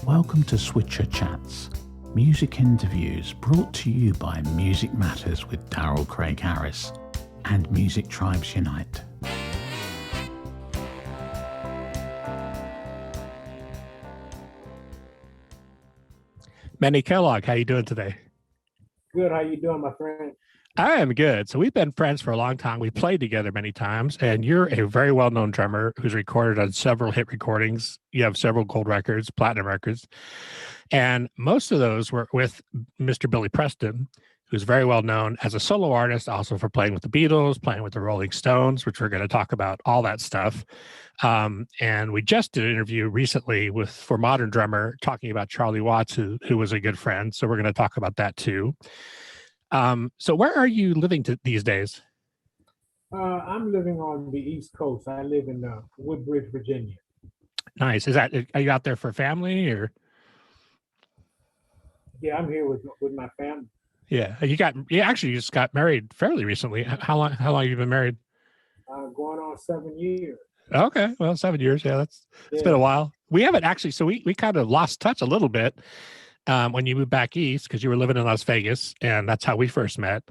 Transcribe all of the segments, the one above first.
Welcome to Switcher Chats, music interviews brought to you by Music Matters with Daryl Craig Harris and Music Tribes Unite. Manny Kellough, how you doing today? Good. How you doing, my friend? I am good. So we've been friends for a long time. We played together many times, and you're a very well-known drummer who's recorded on several hit recordings. You have several gold records, platinum records, and most of those were with Mr. Billy Preston, who's very well known as a solo artist, also for playing with the Beatles, playing with the Rolling Stones, which we're going to talk about all that stuff. And we just did an interview recently for Modern Drummer talking about Charlie Watts, who was a good friend. So we're going to talk about that too. So where are you living these days? I'm living on the East Coast. I live in Woodbridge, Virginia. Nice. Are you out there for family or? Yeah, I'm here with my family. Yeah, you actually just got married fairly recently. How long have you been married? Going on 7 years. Okay, well, 7 years. Yeah, it's been a while. We haven't actually, so we kind of lost touch a little bit when you moved back east because you were living in Las Vegas, and that's how we first met.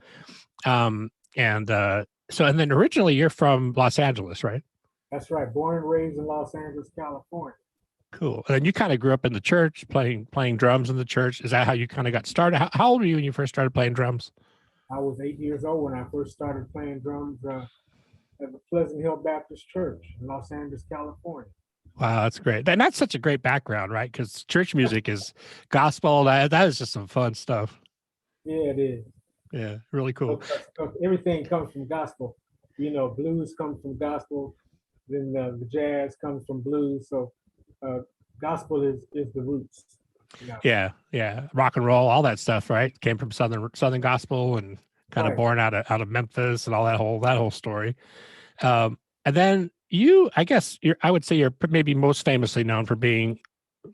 And then originally you're from Los Angeles, right? That's right. Born and raised in Los Angeles, California. Cool. And then you kind of grew up in the church, playing drums in the church. Is that how you kind of got started? How old were you when you first started playing drums? I was 8 years old when I first started playing drums at the Pleasant Hill Baptist Church in Los Angeles, California. Wow, that's great. And that's such a great background, right? Because church music is gospel. That is just some fun stuff. Yeah, it is. Yeah, really cool. Everything comes from gospel. You know, blues comes from gospel. Then the jazz comes from blues. So gospel is the roots. Yeah. Rock and roll, all that stuff, right? Came from Southern gospel and kind of born out of Memphis and all that whole story. And then I would say you're maybe most famously known for being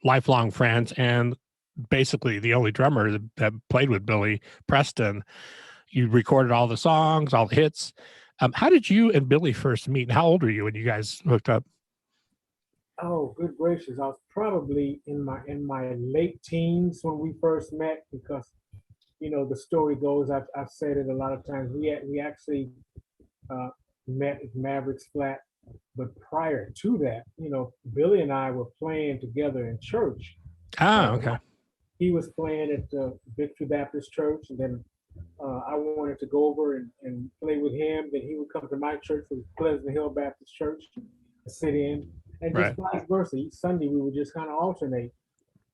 lifelong friends and basically the only drummer that played with Billy Preston. You recorded all the songs, all the hits. How did you and Billy first meet? And how old were you when you guys hooked up? Oh, good gracious! I was probably in my late teens when we first met because, you know, the story goes. I've said it a lot of times. We actually met at Mavericks Flat, but prior to that, you know, Billy and I were playing together in church. Okay. He was playing at Victory Baptist Church, and then I wanted to go over and play with him. Then he would come to my church, it was Pleasant Hill Baptist Church, to sit in, and just vice versa. Each Sunday we would just kind of alternate.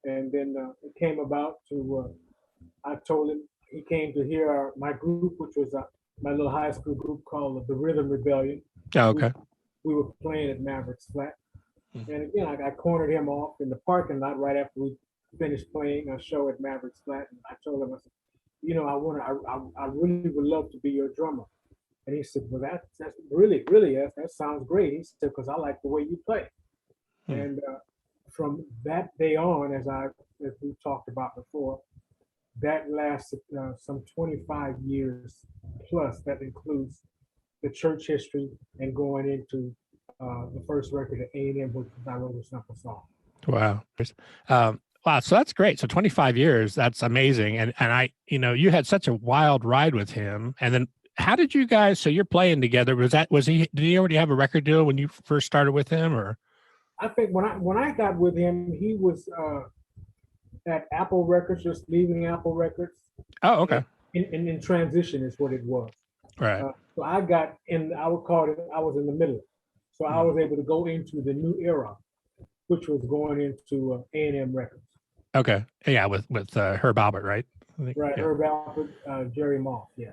And then it came about to, I told him, he came to hear my group, which was my little high school group called the Rhythm Rebellion. Oh, okay. We were playing at Mavericks Flat. Mm-hmm. And again, I cornered him off in the parking lot right after we finished playing a show at Mavericks Flat. And I told him, I said, you know, I really would love to be your drummer. And he said, well, that's really, that sounds great. He said, because I like the way you play. And from that day on, as we talked about before, that lasted some 25 years plus. That includes the church history and going into the first record at A&M, which was I Wrote a Simple Song. Wow. Wow. So that's great. So 25 years, that's amazing. And you had such a wild ride with him. And then how did you guys, so you're playing together. Did he already have a record deal when you first started with him, or? I think when I got with him, he was at Apple Records, just leaving Apple Records. Oh, okay. In transition is what it was. Right. So I got in, I would call it, I was in the middle. So I was able to go into the new era, which was going into A&M Records. Okay. Yeah, with Herb Albert, right? Right, yeah. Herb Albert, Jerry Moss, yeah.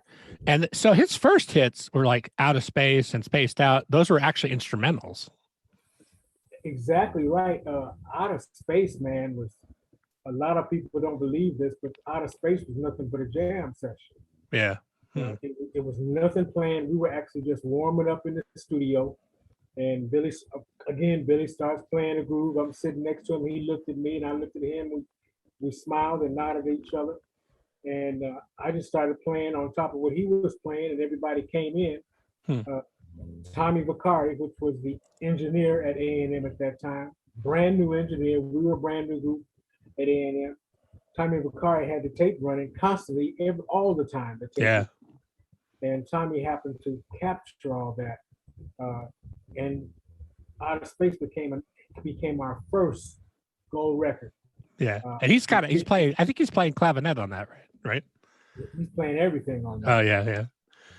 And so his first hits were like Out of Space and Spaced Out. Those were actually instrumentals. Exactly right. Out of Space, man, was, a lot of people don't believe this, but Out of Space was nothing but a jam session. Yeah. It was nothing planned. We were actually just warming up in the studio. And Billy starts playing a groove. I'm sitting next to him. He looked at me and I looked at him. We smiled and nodded at each other. And I just started playing on top of what he was playing, and everybody came in. Tommy Vicari, which was the engineer at A&M at that time, brand new engineer. We were a brand new group. at A&M. Tommy Vicari had the tape running constantly, all the time. The tape, Yeah. and Tommy happened to capture all that, and Out of Space became our first gold record. Yeah. And he's playing, I think he's playing clavinet on that, right? He's playing everything on that. Oh yeah, yeah.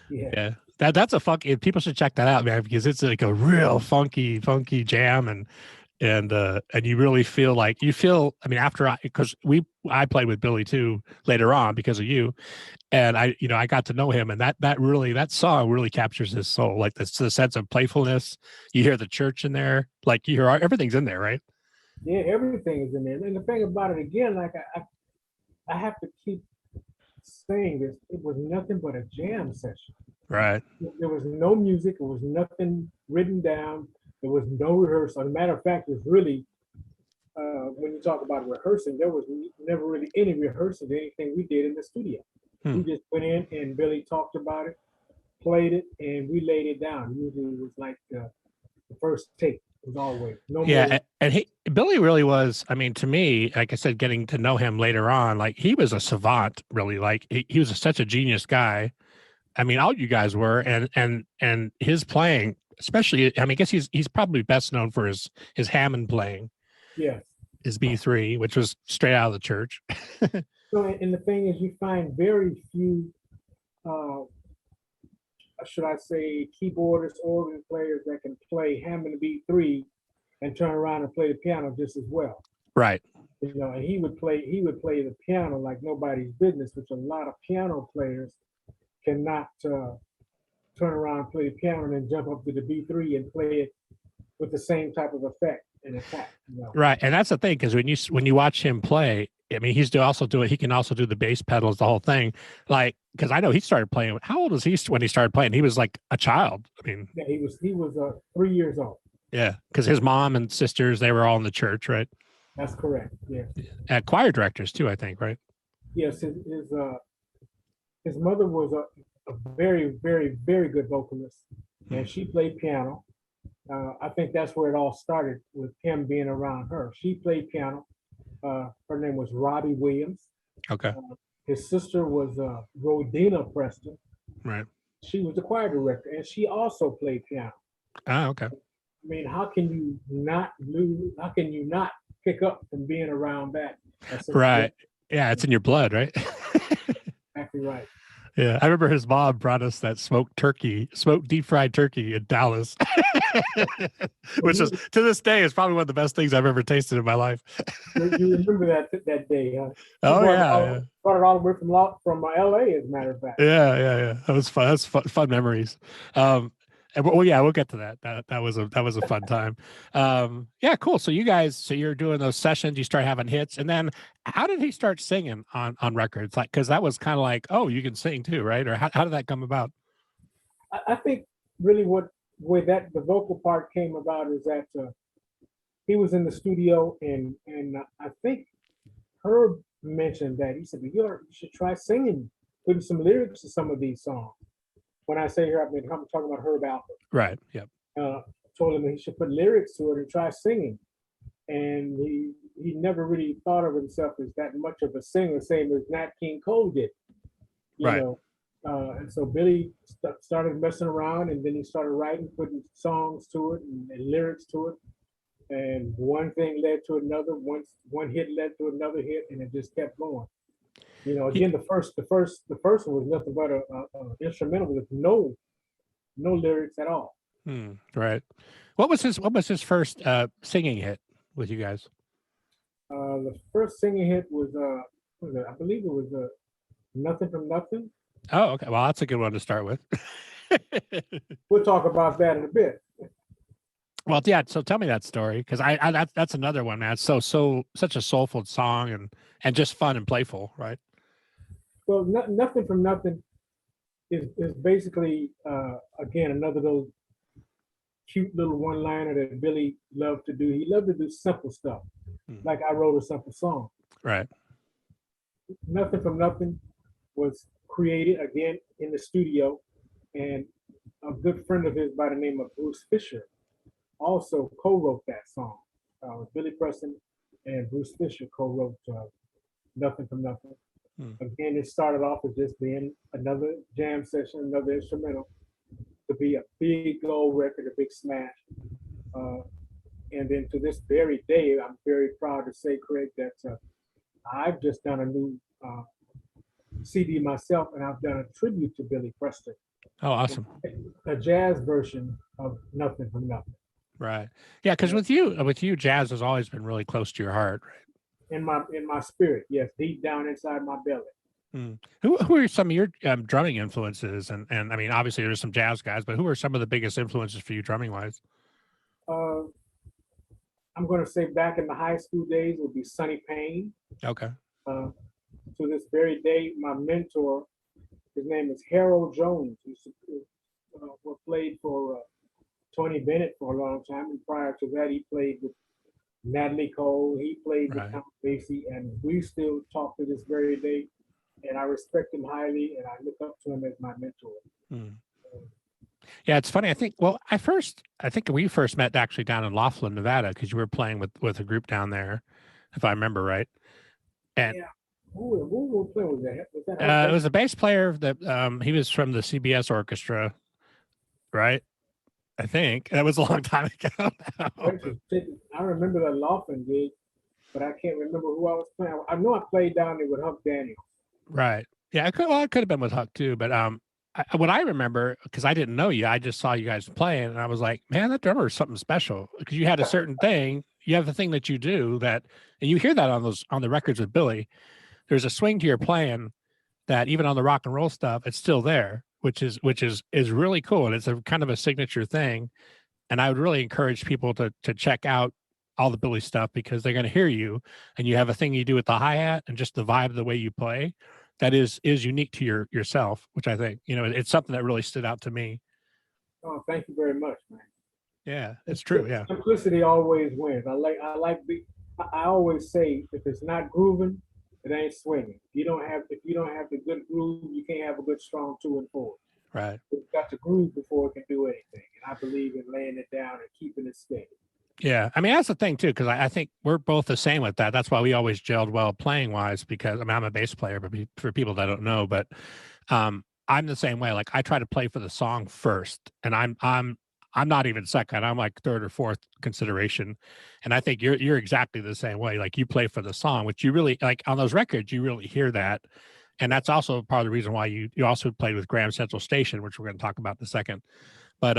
Yeah. Yeah. That's a funky, people should check that out, man, because it's like a real funky jam, and you really feel like I mean, because I played with Billy too later on because of you, and I got to know him, and that song really captures his soul, like the sense of playfulness. You hear the church in there, like you hear everything's in there, right? Yeah, everything is in there. And the thing about it again, like I have to keep saying this, it was nothing but a jam session. Right. There was no music, there was nothing written down, there was no rehearsal. As a matter of fact, it's really when you talk about rehearsing, there was never really any rehearsal of anything we did in the studio. We just went in and Billy talked about it, played it, and we laid it down. Usually it was like the first take. Was always no Yeah, more. and Billy really was. I mean, to me, like I said, getting to know him later on, like he was a savant. Really, like he was such a genius guy. I mean, all you guys were, and his playing, especially. I mean, I guess he's probably best known for his Hammond playing. Yes. His B3, which was straight out of the church. So, and the thing is, you find very few, should I say, keyboardists, organ players that can play Hammond B3 and turn around and play the piano just as well. Right. And he would play the piano like nobody's business, which a lot of piano players cannot turn around and play the piano and then jump up to the B3 and play it with the same type of effect and attack. Right, and that's the thing, because when you watch him play, I mean, he can also do the bass pedals, the whole thing. Like, because I know he started playing. How old was he when he started playing? He was like a child. I mean, yeah, he was 3 years old. Yeah, because his mom and sisters, they were all in the church, right? That's correct. Yeah. Choir directors too, I think, right? Yes, his mother was a very, very, very good vocalist, and she played piano. I think that's where it all started with him being around her. She played piano. Her name was Robbie Williams. Okay. His sister was Rodina Preston. Right. She was the choir director, and she also played piano. Ah, okay. I mean, how can you not pick up from being around that? Right. Yeah, it's in your blood, right? Exactly right. Yeah, I remember his mom brought us that smoked deep fried turkey in Dallas, which is to this day is probably one of the best things I've ever tasted in my life. You remember that day, huh? Oh yeah, brought it all the way from LA, as a matter of fact. Yeah. That was fun. That's fun memories. Well, yeah, we'll get to that. That was a fun time. Yeah, cool. So you're doing those sessions. You start having hits, and then how did he start singing on records? Like, because that was kind of like, oh, you can sing too, right? Or how did that come about? I think really where the vocal part came about is that he was in the studio, and I think Herb mentioned that he said, you should try singing, putting some lyrics to some of these songs. When I say here, I mean, I'm talking about Herb Alpert. Right. Yep. Told him he should put lyrics to it and try singing. And he never really thought of himself as that much of a singer, same as Nat King Cole did. You know, and so Billy started messing around, and then he started writing, putting songs to it and lyrics to it. And one thing led to another. One hit led to another hit, and it just kept going. Again, the first one was nothing but a instrumental with no lyrics at all. Right. What was his first singing hit with you guys? The first singing hit was I believe it was Nothing from Nothing. Oh, okay. Well, that's a good one to start with. We'll talk about that in a bit. Well, yeah. So tell me that story, because that's another one, man. It's such a soulful song and just fun and playful, right? Well, Nothing from Nothing is basically again another of those cute little one-liner that Billy loved to do. He loved to do simple stuff, like I wrote a simple song. Right. Nothing from Nothing was created again in the studio, and a good friend of his by the name of Bruce Fisher also co-wrote that song. Billy Preston and Bruce Fisher co-wrote Nothing from Nothing. Hmm. Again, it started off as just being another jam session, another instrumental, to be a big gold record, a big smash. Uh, and then to this very day, I'm very proud to say, Craig, that I've just done a new CD myself, and I've done a tribute to Billy Preston, Oh, awesome. a jazz version of Nothing from Nothing. Right. Yeah, because with you, jazz has always been really close to your heart, right? In my spirit, yes, deep down inside my belly. Mm. Who are some of your drumming influences? And I mean, obviously there's some jazz guys, but who are some of the biggest influences for you drumming wise? Uh, I'm going to say back in the high school days would be Sonny Payne. Okay. Uh, to this very day, my mentor, his name is Harold Jones. He played for Tony Bennett for a long time, and prior to that, he played with Natalie Cole. He played with Right. Count Basie, and we still talk to this very day. And I respect him highly, and I look up to him as my mentor. Mm. Yeah, it's funny. I think we first met actually down in Laughlin, Nevada, because you were playing with a group down there, if I remember right. And yeah, who playing was that? Was that it was a bass player that he was from the CBS orchestra, right? I think that was a long time ago now. I remember that Laughlin gig, but I can't remember who I was playing. I know I played down there with Huck Daniels. Right. Yeah, it could have been with Huck too, but what I remember, because I didn't know you, I just saw you guys playing, and I was like, man, that drummer is something special, because you had a certain thing. You have the thing that you do that, and you hear that on the records with Billy. There's a swing to your playing that even on the rock and roll stuff, it's still there, which is really cool, and it's a kind of a signature thing. And I would really encourage people to check out all the Billy stuff, because they're going to hear you, and you have a thing you do with the hi-hat and just the vibe of the way you play that is unique to yourself, which I think, it's something that really stood out to me. Oh, thank you very much, man. Yeah, it's true. Yeah. Simplicity always wins. I always say, if it's not grooving, it ain't swinging. If you don't have the good groove, you can't have a good strong 2 and 4. Right. It's got to groove before it can do anything. And I believe in laying it down and keeping it steady. Yeah. I mean, that's the thing too, because I think we're both the same with that. That's why we always gelled well playing wise, because I mean, I'm a bass player, but for people that don't know, but I'm the same way. Like, I try to play for the song first, and I'm not even second. I'm like third or fourth consideration. And I think you're exactly the same way. Like, you play for the song, which you really like on those records, you really hear that. And that's also part of the reason why you also played with Graham Central Station, which we're going to talk about in a second. But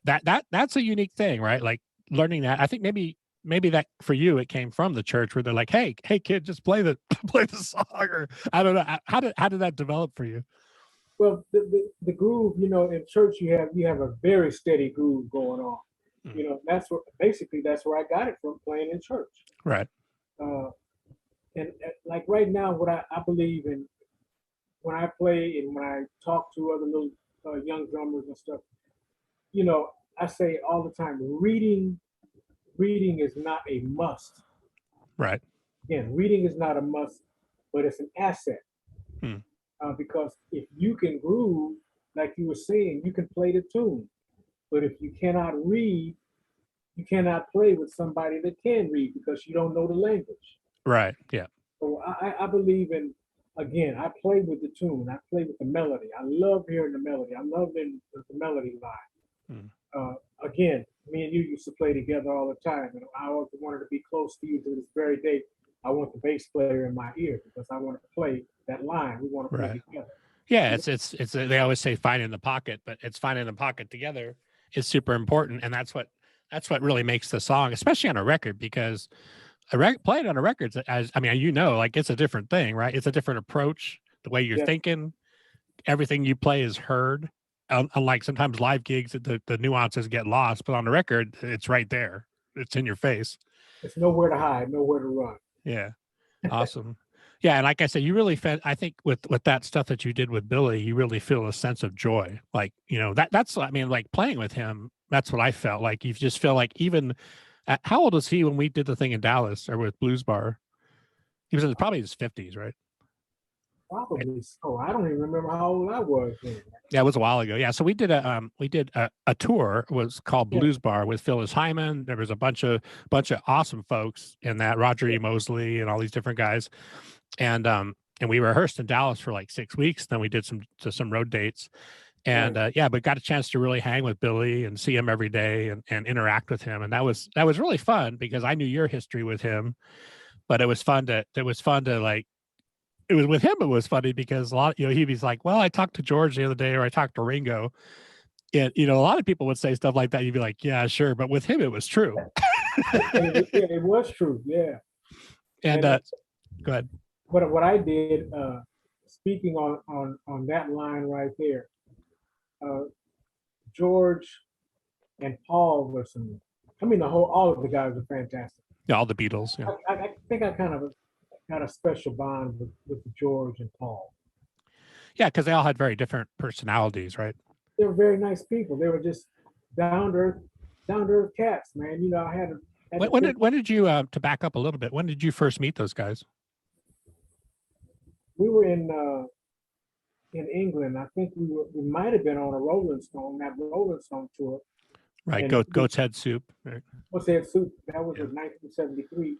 that's a unique thing, right? Like, learning that. I think maybe that for you, it came from the church, where they're like, hey kid, just play the song, or I don't know. How did that develop for you? Well, the groove, in church you have a very steady groove going on. Mm. That's where I got it from, playing in church. Right. And like right now, what I believe in when I play and when I talk to other little young drummers and stuff, I say all the time, reading is not a must. Right. Again, reading is not a must, but it's an asset. Hmm. Because if you can groove, like you were saying, you can play the tune. But if you cannot read, you cannot play with somebody that can read, because you don't know the language. Right. Yeah. So I believe in, again, I play with the tune. I play with the melody. I love hearing the melody. I love the melody line. Again, me and you used to play together all the time, and I always wanted to be close to you to this very day. I want the bass player in my ear, because I want to play that line. We want to play together. Yeah, it's they always say find in the pocket, but it's finding the pocket together is super important, and that's what really makes the song, especially on a record, because playing on a record, like, it's a different thing, right? It's a different approach. The way you're thinking, everything you play is heard. Unlike sometimes live gigs, the nuances get lost, but on the record, it's right there. It's in your face. It's nowhere to hide, nowhere to run. Yeah. Awesome. Yeah. And like I said, you really I think with that stuff that you did with Billy, you really feel a sense of joy. Like, that's, I mean, like, playing with him, that's what I felt like. You just feel like, even, how old was he when we did the thing in Dallas, or with Blues Bar? He was probably his 50s, right? Probably so. I don't even remember how old I was then. Yeah, it was a while ago. Yeah, so we did a tour. It was called Yeah. Blues Bar with Phyllis Hyman. There was a bunch of awesome folks in that, Roger E. Mosley and all these different guys. And we rehearsed in Dallas for like 6 weeks. Then we did some road dates. And yeah, but got a chance to really hang with Billy and see him every day and interact with him. And that was really fun because I knew your history with him, but it was fun to like, it was with him. It was funny because a lot, he'd be like, well, I talked to George the other day, or I talked to Ringo. And, a lot of people would say stuff like that. You'd be like, yeah, sure. But with him, it was true. It was true. Yeah. And go ahead. What I did, speaking on that line right there, George and Paul were all of the guys were fantastic. Yeah, all the Beatles. Yeah. I think I kind of got a special bond with George and Paul. Yeah, because they all had very different personalities, right? They were very nice people. They were just down to earth cats, man. I had When did you to back up a little bit? When did you first meet those guys? We were in England. I think we might have been on that Rolling Stone tour. Right, Goat's Head Soup. Right. Goat's Head Soup. That was in 1973.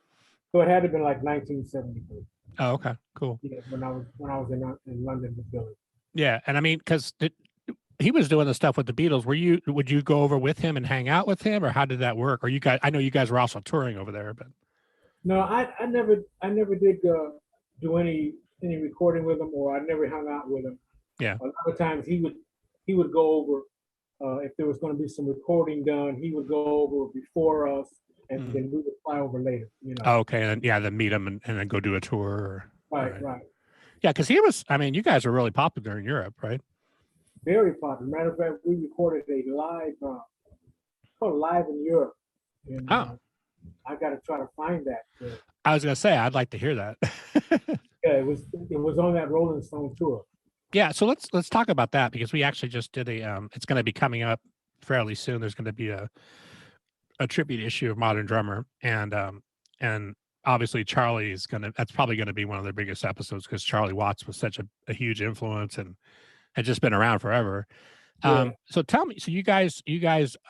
So it had to have been like 1973. Oh, okay, cool. Yeah, when I was in London with Billy. Yeah, and I mean, because he was doing the stuff with the Beatles. Would you go over with him and hang out with him, or how did that work? Or you guys? I know you guys were also touring over there, but no, I never did do any recording with him, or I never hung out with him. Yeah, a lot of times he would go over if there was going to be some recording done. He would go over before us, and then we would fly over later. Oh, okay, and then meet him and then go do a tour. Right. Yeah, because he was. I mean, you guys were really popular in Europe, right? Very popular. Matter of fact, we recorded a called Live in Europe. And, I got to try to find that. I was gonna say I'd like to hear that. Yeah, it was on that Rolling Stone tour. Yeah, so let's talk about that because we actually just did it's going to be coming up fairly soon. There's going to be a tribute issue of Modern Drummer, and obviously that's probably going to be one of their biggest episodes because Charlie Watts was such a huge influence and had just been around forever. Yeah. So tell me, so you guys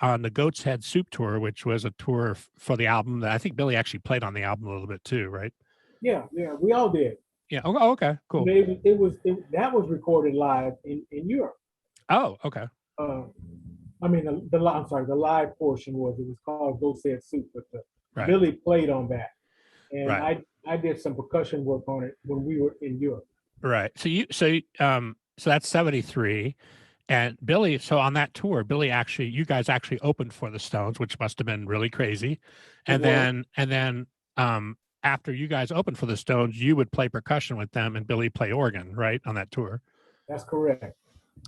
on the Goat's Head Soup tour, which was a tour for the album that I think Billy actually played on the album a little bit too, right? Yeah, we all did. Yeah. Oh, okay, cool. That was recorded live in Europe. Oh, okay. I mean, the live portion was called Goat's Head Soup, but Billy played on that, and I did some percussion work on it when we were in Europe. Right. So that's 73. And Billy, so on that tour, you guys actually opened for the Stones, which must have been really crazy. And then after you guys opened for the Stones, you would play percussion with them and Billy play organ, right, on that tour. That's correct.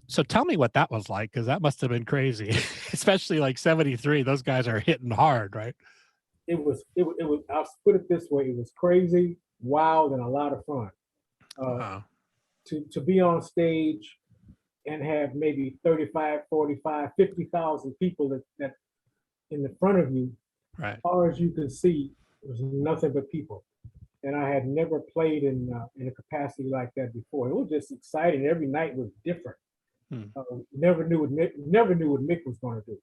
So tell me what that was like, because that must have been crazy, especially like 73. Those guys are hitting hard, right? It was. I'll put it this way: it was crazy, wild, and a lot of fun. To be on stage and have maybe 35, 45, 50,000 people that in the front of you, right? As far as you can see, it was nothing but people. And I had never played in a capacity like that before. It was just exciting. Every night was different. Never knew what Mick was going to do.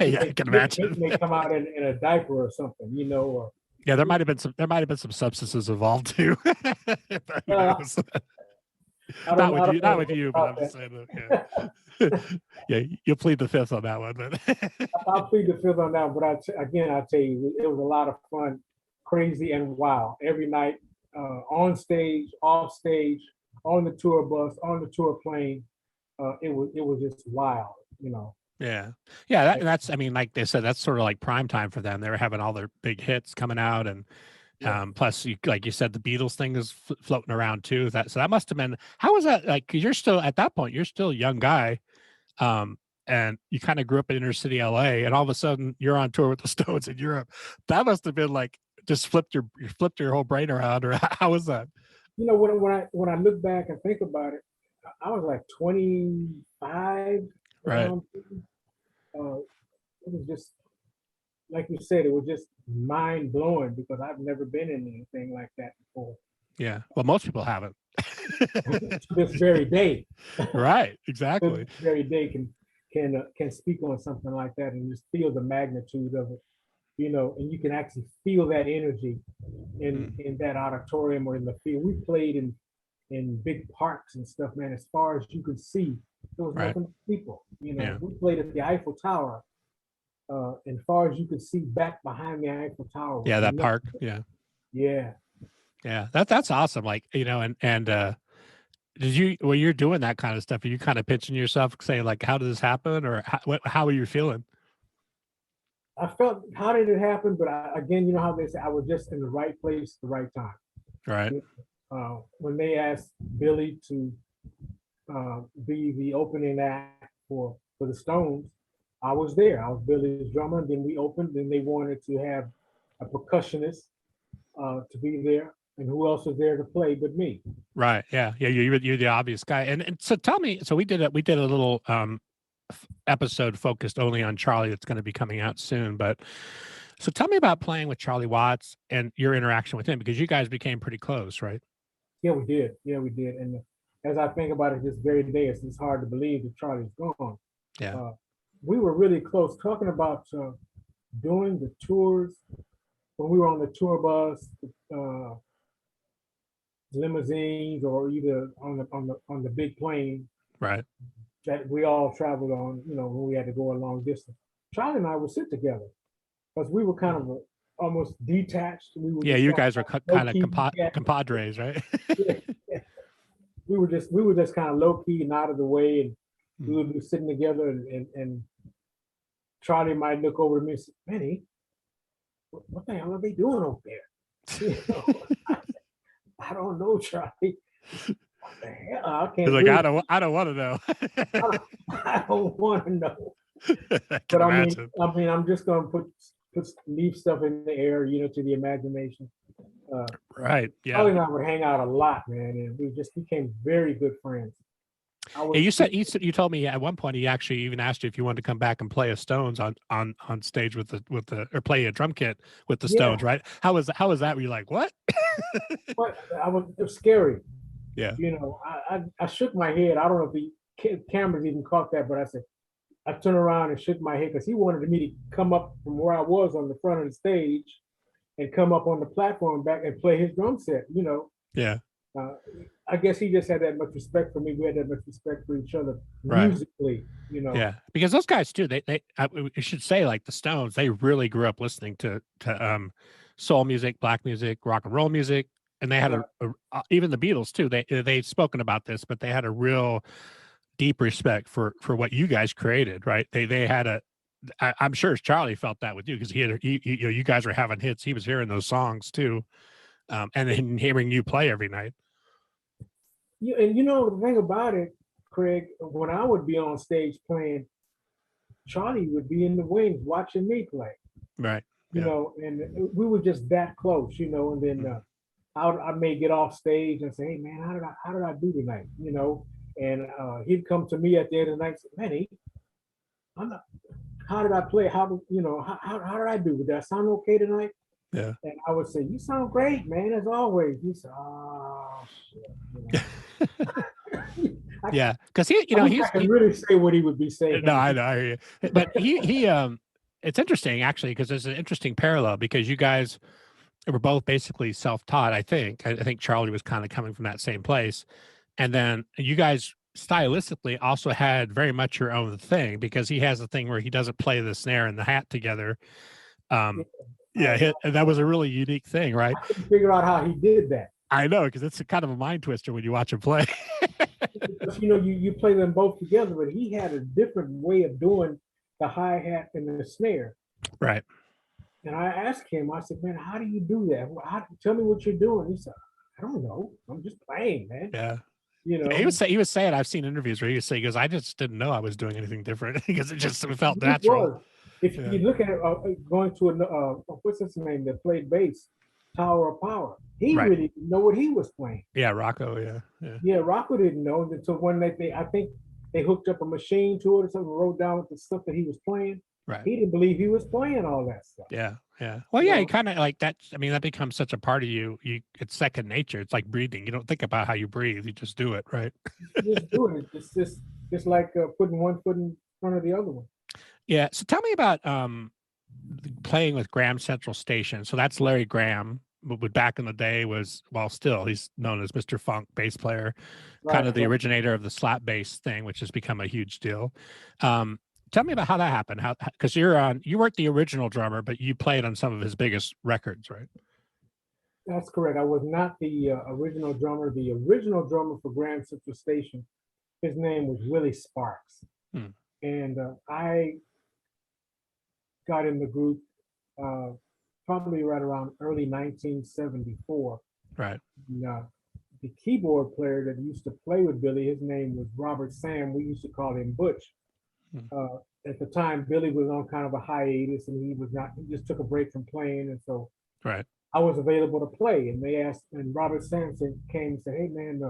Yeah, I can imagine. Mick may come out in a diaper or something, or yeah, there might have been some substances involved too. Not with you, but I'm just saying that, yeah. Yeah, you'll plead the fifth on that one. But I'll plead the fifth on that. But I'll tell you, it was a lot of fun, crazy and wild. Every night, on stage, off stage, on the tour bus, on the tour plane, it was just wild, Yeah. That's, I mean, like they said, that's sort of like prime time for them. They were having all their big hits coming out, and plus, like you said, the Beatles thing is floating around too. So that must have been. How was that like? Because you're still at that point, you're still a young guy, and you kind of grew up in inner city LA, and all of a sudden you're on tour with the Stones in Europe. That must have been like just flipped your whole brain around, or how was that? When I look back and think about it, I was like 25. Right. It was just, like you said, it was just mind blowing because I've never been in anything like that before. Yeah. Well, most people haven't. To this very day. Right. To Exactly. this very day can speak on something like that and just feel the magnitude of it, and you can actually feel that energy in that auditorium or in the field. We played in big parks and stuff, man. As far as you could see, there was Right. nothing but people. Yeah. We played at the Eiffel Tower, and far as you could see back behind the Eiffel Tower. Yeah. That park. Yeah. Yeah. Yeah. That's awesome. Like, and did you, when you're doing that kind of stuff, are you kind of pitching yourself saying like, how did this happen? Or how are you feeling? I felt, how did it happen? But again, you know how they say, I was just in the right place, at the right time. Right. When they asked Billy to be the opening act for the Stones, I was there. I was Billy's drummer. And then we opened, and they wanted to have a percussionist to be there. And who else was there to play but me? Right. Yeah. Yeah. You're the obvious guy. And so tell me, so we did a little episode focused only on Charlie that's going to be coming out soon. But so tell me about playing with Charlie Watts and your interaction with him, because you guys became pretty close, right? Yeah, we did. Yeah, we did. And as I think about it this very day, it's hard to believe that Charlie's gone. Yeah. We were really close, talking about doing the tours when we were on the tour bus, limousines, or either on the big plane Right. that we all traveled on. When we had to go a long distance. Charlie and I would sit together because we were kind of almost detached. We were Yeah. just You kind guys were kind of low-key. compadres, right? Yeah. We were just kind of low key and out of the way, and we would be sitting together, and Charlie might look over at me and say, Manny, what the hell are they doing over there? I don't know, Charlie. What the hell? I can't. He's like, I don't want to know. I don't want to know. But I'm just gonna leave stuff in the air, to the imagination. Right. Yeah. Charlie and I would hang out a lot, man, and we just became very good friends. You told me at one point he actually even asked you if you wanted to come back and play a Stones on stage with the or play a drum kit with the Stones, right? How was that? Were you like, what? But it was scary. Yeah. I shook my head. I don't know if the cameras even caught that, but I turned around and shook my head because he wanted me to come up from where I was on the front of the stage and come up on the platform back and play his drum set. Yeah. I guess he just had that much respect for me. We had that much respect for each other musically, Yeah, because those guys too. We should say, like the Stones, they really grew up listening to soul music, black music, rock and roll music, and they had even the Beatles too. They've spoken about this, but they had a real deep respect for what you guys created, right? They had I'm sure Charlie felt that with you, because you guys were having hits. He was hearing those songs too, and then hearing you play every night. And the thing about it, Craig, when I would be on stage playing, Charlie would be in the wings watching me play. Right. And we were just that close, and then I may get off stage and say, hey man, how did I do tonight? And he'd come to me at the end of the night and say, Manny, how did I play? How did I do? Did I sound okay tonight? Yeah. And I would say, you sound great, man, as always. He said, oh shit. Yeah, because he can really say what he would be saying. No, I know, I hear you. But he it's interesting actually, because there's an interesting parallel, because you guys were both basically self-taught. I think Charlie was kind of coming from that same place, and then you guys stylistically also had very much your own thing, because he has a thing where he doesn't play the snare and the hat together. That was a really unique thing, right? I couldn't figure out how he did that. I know, because it's a kind of a mind twister when you watch him play. You play them both together, but he had a different way of doing the hi-hat and the snare. Right. And I asked him, I said, man, how do you do that? Tell me what you're doing. He said, I don't know. I'm just playing, man. Yeah. He was saying, I've seen interviews where he goes, I just didn't know I was doing anything different, because it felt natural. If you look at going to what's his name that played bass, Tower of Power, he really didn't know what he was playing. Yeah, Rocco. Yeah, Rocco didn't know until when I think they hooked up a machine to it or something, wrote down the stuff that he was playing. Right. He didn't believe he was playing all that stuff. Yeah. Yeah. Well, yeah, you kind of like that. I mean, that becomes such a part of you. It's second nature. It's like breathing. You don't think about how you breathe. You just do it, right? Just doing it. It's just like putting one foot in front of the other one. Yeah. So tell me about playing with Graham Central Station. So that's Larry Graham, but back in the day was, well, still he's known as Mr. Funk, bass player, kind of the originator of the slap bass thing, which has become a huge deal. Tell me about how that happened. How, because you weren't the original drummer, but you played on some of his biggest records, right? That's correct. I was not the original drummer. The original drummer for Graham Central Station, his name was Willie Sparks. And I got in the group probably right around early 1974. Right. And, the keyboard player that used to play with Billy, his name was Robert Sam. We used to call him Butch. At the time, Billy was on kind of a hiatus, and he just took a break from playing, and so right. I was available to play. And they asked, and Robert Sampson came and said, "Hey man,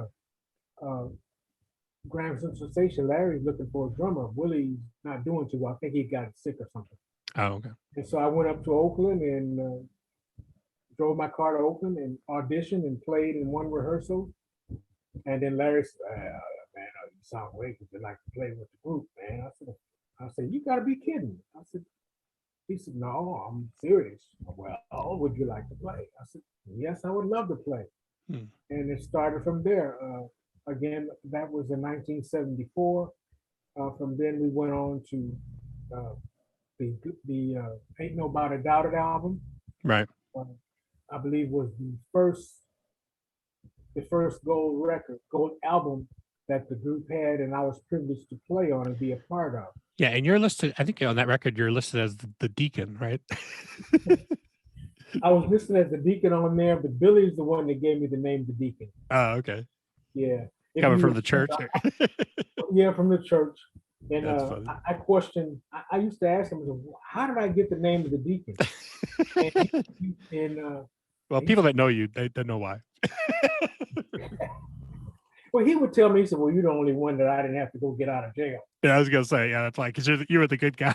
Graham Central Station, Larry's looking for a drummer. Willie's not doing too well. I think he got sick or something." Oh, okay. And so I went up to Oakland and drove my car to Oakland and auditioned and played in one rehearsal. And then Larry said, "Man, you sound great because you like to play with the group, man." I said, "You got to be kidding." He said, "No, I'm serious." "Well, would you like to play?" I said, "Yes, I would love to play." And it started from there. Again, that was in 1974. From then we went on to the Ain't No Bout A Doubt album. Right. I believe was the first gold album that the group had, and I was privileged to play on and be a part of. Yeah, and you're listed, I think on that record, you're listed as the deacon, right? I was listed as the deacon on there, but Billy's the one that gave me the name the deacon. Oh, okay. Yeah. Coming from the church? Yeah, from the church. And I questioned, I used to ask him, "How did I get the name of the deacon?" Well, people that know you, they know why. Well, he would tell me, he said, "Well, you're the only one that I didn't have to go get out of jail." Yeah, I was gonna say, yeah, that's why, because you were the good guy.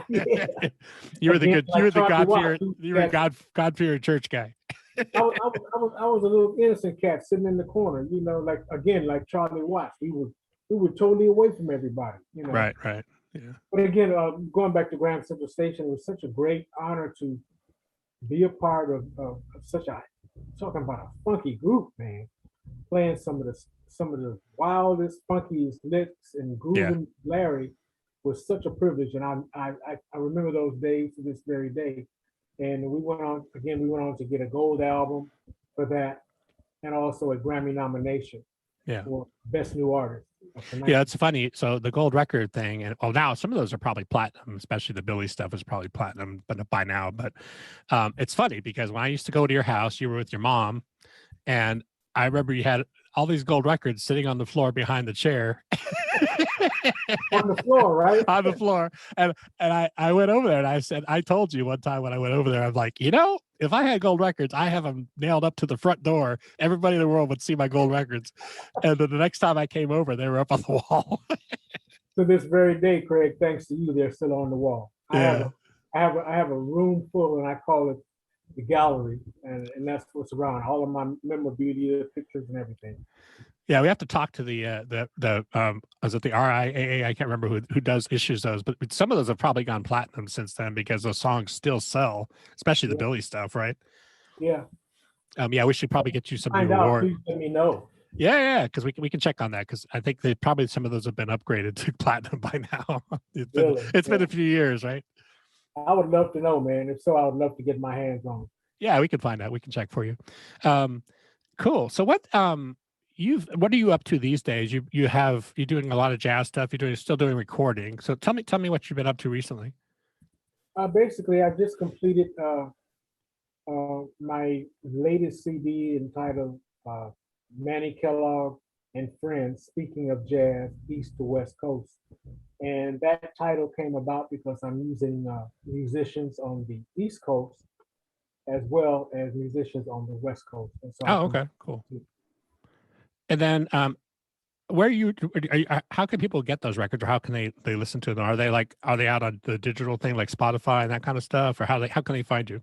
Yeah. You were the good, you were the God fearing church guy. I was a little innocent cat sitting in the corner, like Charlie Watts. We were totally away from everybody, Right. Yeah. But again, going back to Graham Central Station, it was such a great honor to be a part of talking about a funky group, man. Playing some of the wildest, funkiest licks and grooving Larry was such a privilege, and I remember those days to this very day. And we went on to get a gold album for that, and also a Grammy nomination for Best New Artist. Yeah, it's funny. So the gold record thing, and now some of those are probably platinum, especially the Billy stuff is probably platinum, but by now. But it's funny because when I used to go to your house, you were with your mom, and I remember you had all these gold records sitting on the floor behind the chair. On the floor, right? On the floor. And I went over there and I said, I told you one time when I went over there, I'm like, if I had gold records, I have them nailed up to the front door. Everybody in the world would see my gold records. And then the next time I came over, they were up on the wall. To this very day, Craig, thanks to you, they're still on the wall. Yeah. I have a room full, and I call it the gallery, and that's what's around. All of my memorabilia, pictures, and everything. Yeah, we have to talk to the is it the RIAA? I can't remember who does issues those, but some of those have probably gone platinum since then because those songs still sell, especially the Billy stuff, right? Yeah. Yeah, we should probably get you some Find new out, award. please let me know. Yeah, because we can check on that because I think probably some of those have been upgraded to platinum by now. It's been a few years, right? I would love to know, man. If so, I would love to get my hands on it. Yeah, we can find out. We can check for you. Cool. So what are you up to these days? You're doing a lot of jazz stuff. You're still doing recording. So tell me what you've been up to recently. Basically, I just completed my latest CD entitled Manny Kellough and Friends, Speaking of Jazz, East to West Coast. And that title came about because I'm using musicians on the East Coast as well as musicians on the West Coast. And so okay, cool. And then where how can people get those records, or how can they listen to them? Are they out on the digital thing like Spotify and that kind of stuff, or how can they find you?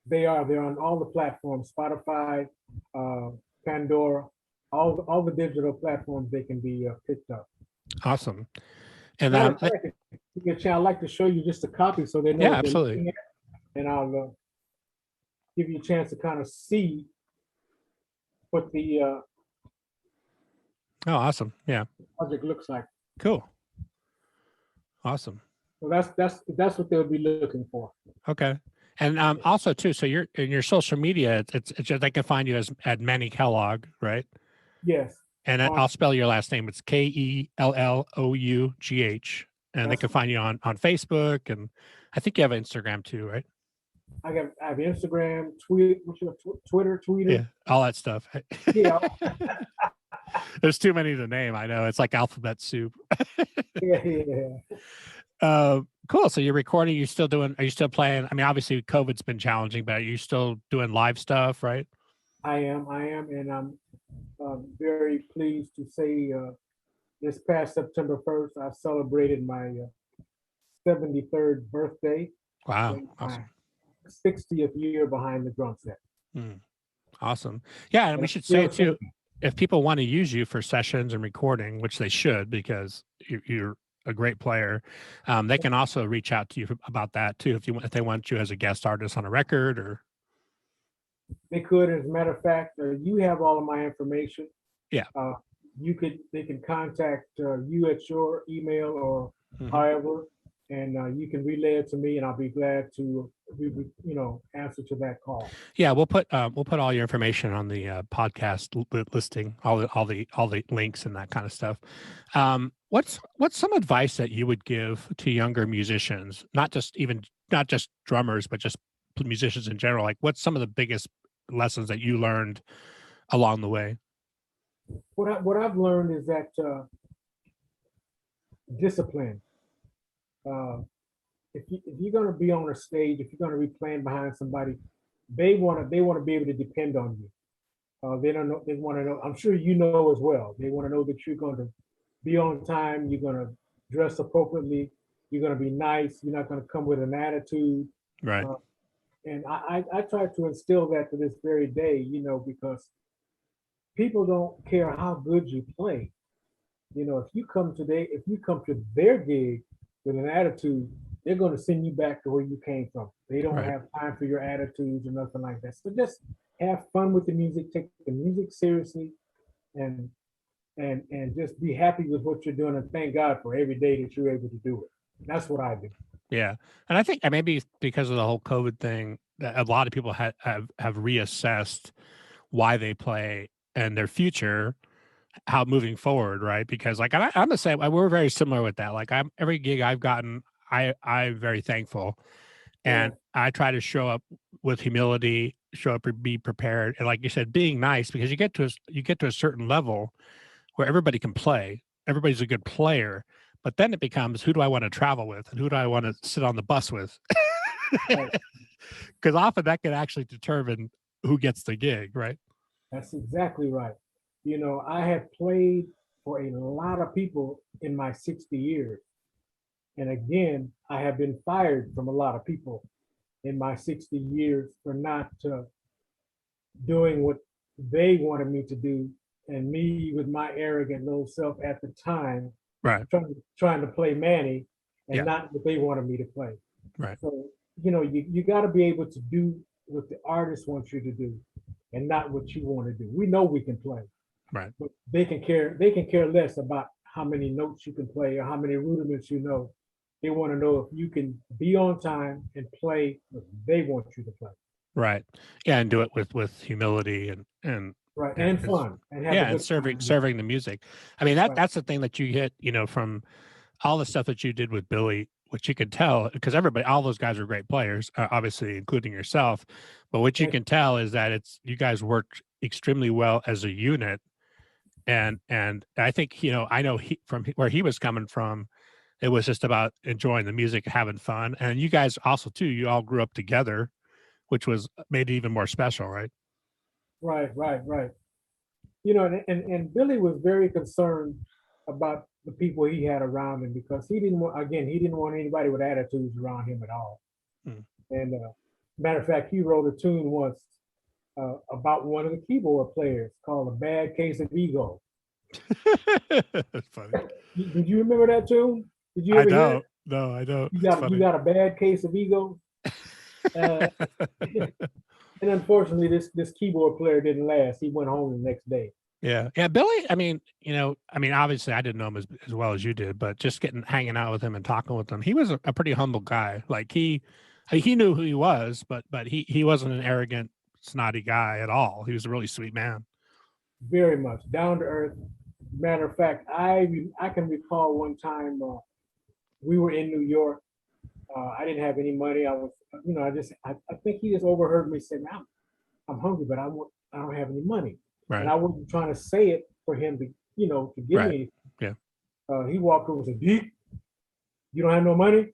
They're on all the platforms, Spotify, uh, Pandora, all the digital platforms. They can be picked up. Awesome. And Matter of fact, if you get a chance, I'd like to show you just a copy so they know. Yeah, what they're absolutely. looking at, and I'll give you a chance to kind of see what the Oh, awesome. Yeah. project looks like. Cool. Awesome. So that's what they'll be looking for. Okay. And also too, so you're in your social media, it's just, they can find you as at Manny Kellough, right? Yes. And I'll spell your last name. It's Kellough, and they can find you on Facebook, and I think you have Instagram too, right? I have Instagram, Twitter, Yeah, all that stuff. Yeah. There's too many to name. I know, it's like alphabet soup. Yeah. Cool. So you're recording. Are you still playing? I mean, obviously COVID's been challenging, but are you still doing live stuff, right? I am, and I'm very pleased to say this past September 1st, I celebrated my 73rd birthday. Wow. Awesome. 60th year behind the drum set. Awesome. Yeah, and we should say too, if people want to use you for sessions and recording, which they should, because you're a great player, they can also reach out to you about that too, if they want you as a guest artist on a record, or they could. As a matter of fact, you have all of my information. Yeah. They can contact you at your email or however, and you can relay it to me, and I'll be glad to answer to that call. Yeah, we'll put all your information on the podcast listing, all the links and that kind of stuff. What's some advice that you would give to younger musicians, not just drummers, but just musicians in general? Like, what's some of the biggest lessons that you learned along the way? What I've learned is that discipline. If you're going to be on a stage, if you're going to be playing behind somebody, they want to be able to depend on you. They don't know. They want to know. I'm sure you know as well. They want to know that you're going to be on time. You're going to dress appropriately. You're going to be nice. You're not going to come with an attitude. Right. And I try to instill that to this very day, because people don't care how good you play. If you come to their gig with an attitude, they're going to send you back to where you came from. They don't have time for your attitudes or nothing like that. So just have fun with the music, take the music seriously, and just be happy with what you're doing, and thank God for every day that you're able to do it. That's what I do. Yeah. And I think maybe because of the whole COVID thing, that a lot of people have reassessed why they play and their future, how moving forward, right? Because like I'm the same. We're very similar with that. Like every gig I've gotten, I'm very thankful, and I try to show up with humility, show up and be prepared, and like you said, being nice, because you get to a certain level where everybody can play, everybody's a good player, but then it becomes, who do I want to travel with, and who do I want to sit on the bus with? Because often that can actually determine who gets the gig, right? That's exactly right. I have played for a lot of people in my 60 years. And again, I have been fired from a lot of people in my 60 years for not doing what they wanted me to do. And me, with my arrogant little self at the time, right, trying to play Manny and not what they wanted me to play. Right. So, you got to be able to do what the artist wants you to do and not what you want to do. We know we can play. Right. But they can care less about how many notes you can play or how many rudiments you know. They want to know if you can be on time and play what they want you to play. Right. Yeah, and do it with humility and right, and fun. And serving the music. I mean, that's the thing that you hit, from all the stuff that you did with Billy, which you can tell, because all those guys are great players, obviously including yourself. But what you can tell is that you guys worked extremely well as a unit. And I think, I know from where he was coming from, it was just about enjoying the music, having fun. And you guys also too, you all grew up together, which made it even more special, right? Right. And Billy was very concerned about the people he had around him because he didn't want anybody with attitudes around him at all. Hmm. And matter of fact, he wrote a tune once about one of the keyboard players called "A Bad Case of Ego." That's funny. Did you remember that tune? Did you I ever hear it? don't. No, I don't. You It's got you funny. got a bad case of ego. Uh, and unfortunately, this keyboard player didn't last. He went home the next day. Yeah. Yeah. Billy, obviously I didn't know him as well as you did, but just hanging out with him and talking with him, he was a pretty humble guy. Like he knew who he was, but he wasn't an arrogant, snotty guy at all. He was a really sweet man. Very much down to earth. Matter of fact, I can recall one time we were in New York. I didn't have any money. I think he just overheard me say, I'm hungry, but I don't have any money." Right. And I wasn't trying to say it for him to give Right. me. Yeah. He walked over and said, "Deke, you don't have no money?"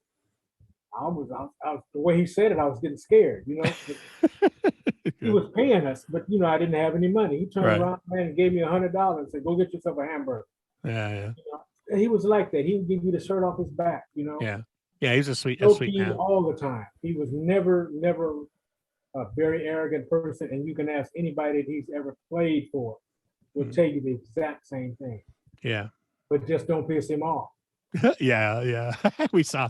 The way he said it, I was getting scared. He was paying us, but I didn't have any money. He turned Right. around, man, and gave me $100 and said, "Go get yourself a hamburger." Yeah. He was like that. He would give you the shirt off his back. Yeah. Yeah. He's a sweet man. All the time. He was never a very arrogant person, and you can ask anybody that he's ever played for will tell you the exact same thing. Yeah. But just don't piss him off. Yeah. We saw.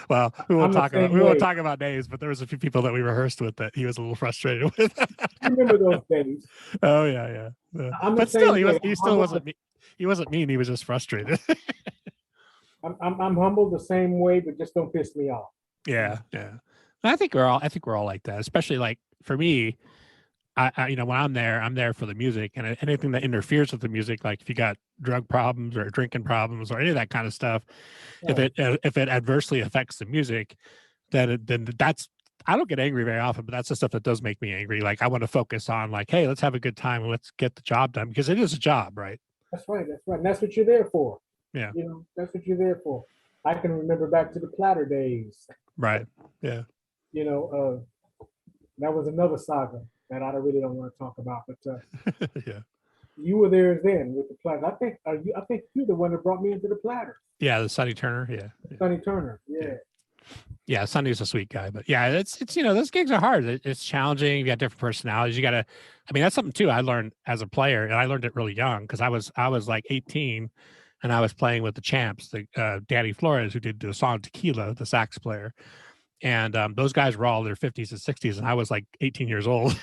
Well, we won't talk about names, but there was a few people that we rehearsed with that he was a little frustrated with. I remember those days. Oh yeah. But still, he still wasn't. He wasn't mean. He was just frustrated. I'm humble the same way, but just don't piss me off. Yeah. I think we're all like that. Especially like for me, I when I'm there for the music, and anything that interferes with the music, like if you got drug problems or drinking problems or any of that kind of stuff, right. if it adversely affects the music, then that's, I don't get angry very often, but that's the stuff that does make me angry. Like I want to focus on like, hey, let's have a good time and let's get the job done, because it is a job, right? That's right. And that's what you're there for. Yeah. That's what you're there for. I can remember back to the Platter days. Right. Yeah. That was another saga that I really don't want to talk about, but yeah. You were there then with the Platter. I think you're the one that brought me into the Platter. Yeah, the Sonny Turner. Yeah. Sonny Turner. Yeah. Yeah, Sonny's a sweet guy, but yeah, it's those gigs are hard. It's challenging. You got different personalities. You got to. I mean, that's something too I learned as a player, and I learned it really young because I was like 18, and I was playing with the Champs, the Danny Flores, who did the song Tequila, the sax player. And those guys were all in their 50s and 60s, and I was like 18 years old.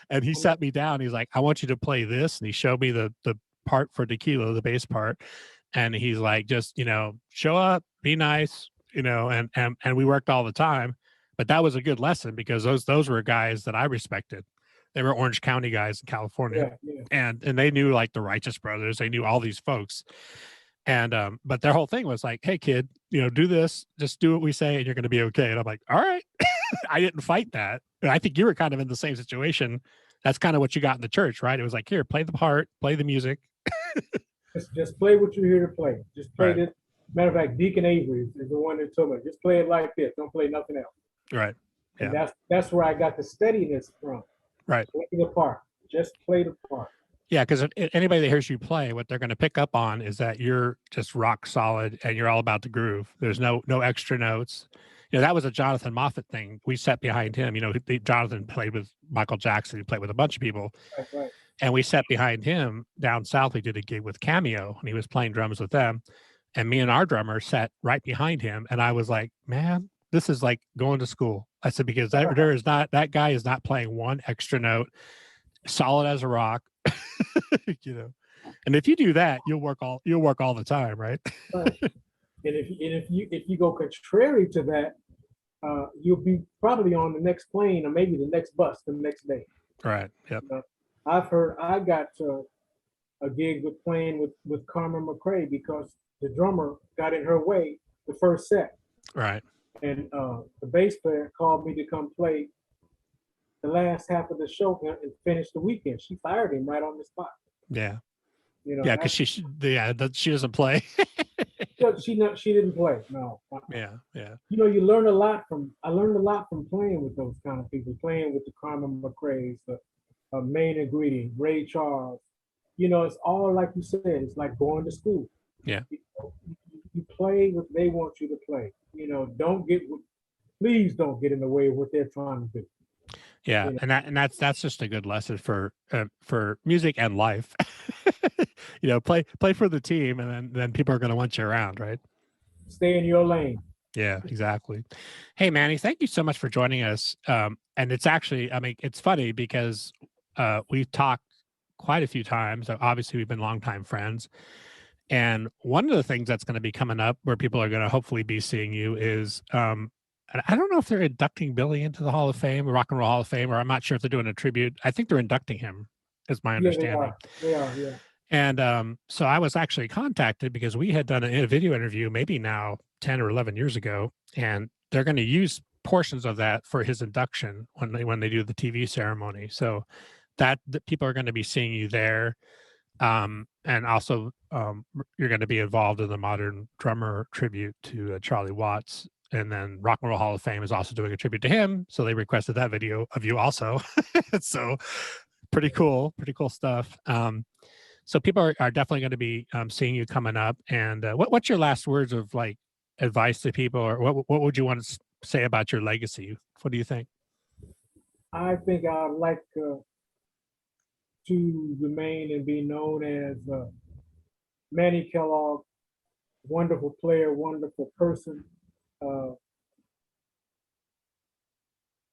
And he sat me down. He's like, "I want you to play this," and he showed me the part for Tequila, the bass part. And he's like, "Just show up, be nice, and we worked all the time." But that was a good lesson because those were guys that I respected. They were Orange County guys in California, and they knew like the Righteous Brothers. They knew all these folks. And but their whole thing was like, "Hey kid, do this, just do what we say and you're going to be okay." And I'm like, all right. I didn't fight that. And I think you were kind of in the same situation. That's kind of what you got in the church, right? It was like, here, play the part, play the music. just play what you're here to play. Just play right. this. Matter of fact, Deacon Avery is the one that told me, just play it like this. Don't play nothing else. Right. Yeah. And that's where I got the steadiness from. Right. Play the part. Just play the part. Yeah, because anybody that hears you play, what they're going to pick up on is that you're just rock solid and you're all about the groove. There's no extra notes. That was a Jonathan Moffat thing. We sat behind him. Jonathan played with Michael Jackson. He played with a bunch of people. Right. And we sat behind him down south. We did a gig with Cameo, and he was playing drums with them. And me and our drummer sat right behind him. And I was like, man, this is like going to school. I said, because that guy is not playing one extra note, solid as a rock. And if you do that, you'll work all the time, right? Right. And if you go contrary to that, you'll be probably on the next plane or maybe the next bus the next day. Right. Yep. I got a gig with playing with Carmen McRae because the drummer got in her way the first set. Right. And the bass player called me to come play the last half of the show and finish the weekend. She fired him right on the spot. Yeah. Because she doesn't play. She didn't play. No. Yeah. You learn a lot from. I learned a lot from playing with those kind of people, playing with the Carmen McRae's, the Main Ingredient, Ray Charles. You know, it's all like you said. It's like going to school. Yeah. You play what they want you to play. You know, please don't get in the way of what they're trying to do. Yeah, You know, and that's just a good lesson for music and life. Play for the team, and then people are going to want you around, right? stay in your lane. Yeah, exactly. Hey, Manny, thank you so much for joining us. And it's actually, I mean, it's funny because we've talked quite a few times. Obviously, we've been longtime friends. And one of the things that's going to be coming up where people are going to hopefully be seeing you is, and I don't know if they're inducting Billy into the Hall of Fame, Rock and Roll Hall of Fame, or I'm not sure if they're doing a tribute. I think they're inducting him, is my Yeah, they understanding. are. They are. Yeah. And so I was actually contacted because we had done a video interview maybe now 10 or 11 years ago, and they're going to use portions of that for his induction when they do the TV ceremony. So that people are going to be seeing you there. And also you're going to be involved in the Modern Drummer tribute to Charlie Watts. And then Rock and Roll Hall of Fame is also doing a tribute to him. So they requested that video of you also. So pretty cool stuff. So people are definitely going to be seeing you coming up. And what's your last words of like advice to people, or what would you want to say about your legacy? What do you think? I think I'd like to remain and be known as Manny Kellough, wonderful player, wonderful person. Uh,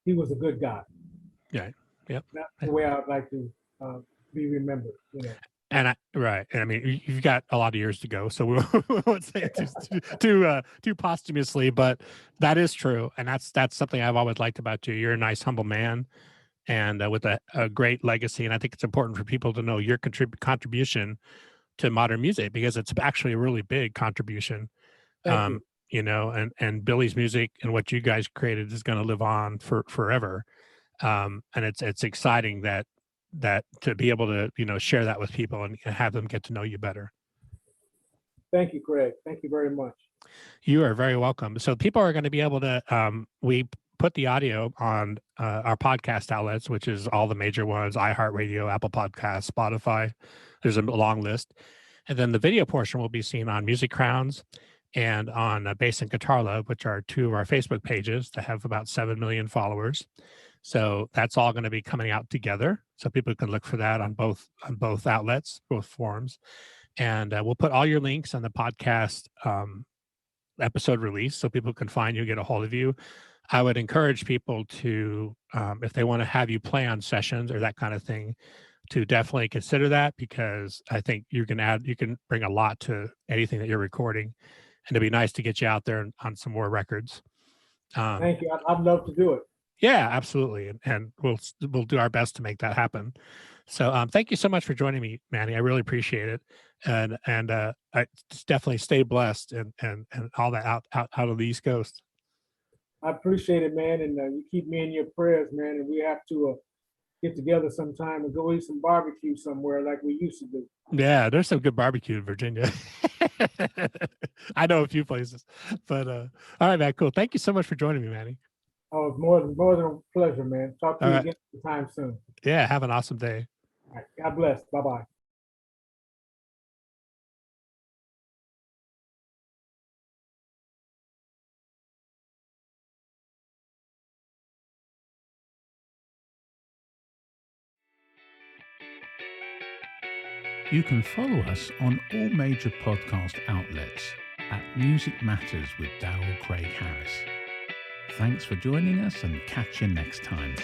he was a good guy. Yeah. Yep. That's the way I'd like to be remembered. You know. And right. And I mean, you've got a lot of years to go, so we won't say it too posthumously, but that is true. And that's something I've always liked about you. You're a nice, humble man, and with a great legacy. And I think it's important for people to know your contribution to modern music, because it's actually a really big contribution. Thank you. And Billy's music and what you guys created is going to live on forever. And it's exciting that to be able to share that with people and have them get to know you better. Thank you, Craig. Thank you very much. You are very welcome. So people are going to be able to we put the audio on our podcast outlets, which is all the major ones: iHeartRadio, Apple Podcasts, Spotify. There's a long list. And then the video portion will be seen on Music Crowns and on Bass and Guitar Love, which are two of our Facebook pages that have about 7 million followers. So that's all going to be coming out together. So people can look for that on both outlets, both forums. And we'll put all your links on the podcast episode release so people can find you, get a hold of you. I would encourage people to, if they want to have you play on sessions or that kind of thing, to definitely consider that, because I think you can bring a lot to anything that you're recording, and it'd be nice to get you out there on some more records. Thank you. I'd love to do it. Yeah, absolutely. And we'll do our best to make that happen. So thank you so much for joining me, Manny. I really appreciate it. And I just definitely stay blessed and all that out of the East Coast. I appreciate it, man. And you keep me in your prayers, man. And we have to get together sometime and go eat some barbecue somewhere like we used to do. Yeah, there's some good barbecue in Virginia. I know a few places, but all right, man, cool. Thank you so much for joining me, Manny. Oh, it's more than a pleasure, man. Talk to you again sometime soon. Yeah, have an awesome day. All right. God bless. Bye-bye. You can follow us on all major podcast outlets at Music Matters with Daryl Craig Harris. Thanks for joining us, and catch you next time.